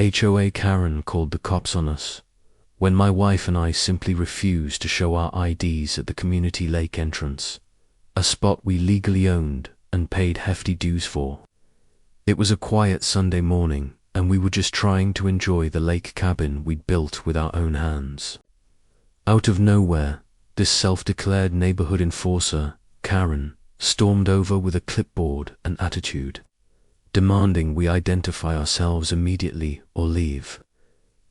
HOA Karen called the cops on us when my wife and I simply refused to show our IDs at the community lake entrance, a spot we legally owned and paid hefty dues for. It was a quiet Sunday morning, and we were just trying to enjoy the lake cabin we'd built with our own hands. Out of nowhere, this self-declared neighborhood enforcer, Karen, stormed over with a clipboard and attitude, demanding we identify ourselves immediately or leave.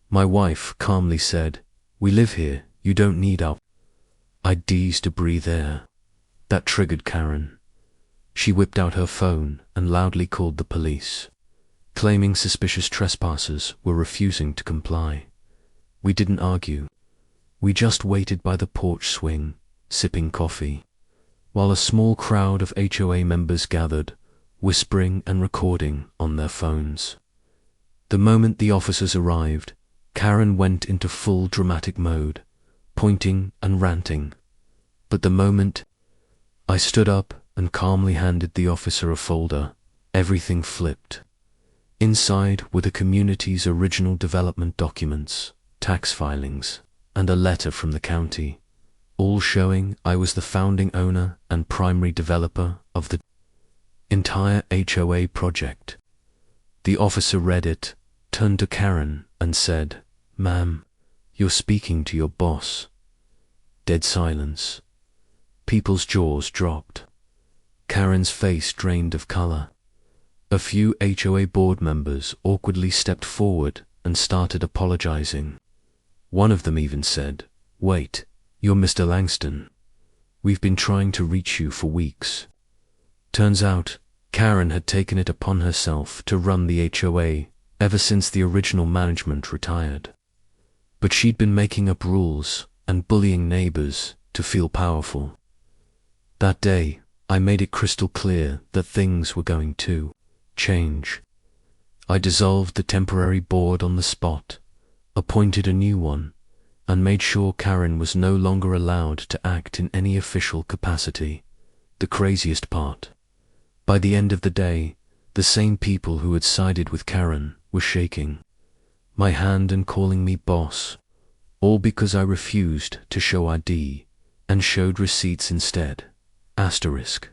My wife calmly said, "We live here, you don't need our IDs to breathe air." That triggered Karen. She whipped out her phone and loudly called the police, claiming suspicious trespassers were refusing to comply. We didn't argue. We just waited by the porch swing, sipping coffee, while a small crowd of HOA members gathered, whispering and recording on their phones. The moment the officers arrived, Karen went into full dramatic mode, pointing and ranting. But the moment I stood up and calmly handed the officer a folder, everything flipped. Inside were the community's original development documents, tax filings, and a letter from the county, all showing I was the founding owner and primary developer of the entire HOA project. The officer read it, turned to Karen, and said, "Ma'am, you're speaking to your boss." Dead silence. People's jaws dropped. Karen's face drained of color. A few HOA board members awkwardly stepped forward and started apologizing. One of them even said, "Wait, you're Mr. Langston. We've been trying to reach you for weeks." Turns out, Karen had taken it upon herself to run the HOA ever since the original management retired. But she'd been making up rules and bullying neighbors to feel powerful. That day, I made it crystal clear that things were going to change. I dissolved the temporary board on the spot, appointed a new one, and made sure Karen was no longer allowed to act in any official capacity. The craziest part: by the end of the day, the same people who had sided with Karen were shaking my hand and calling me boss, all because I refused to show ID and showed receipts instead. Asterisk.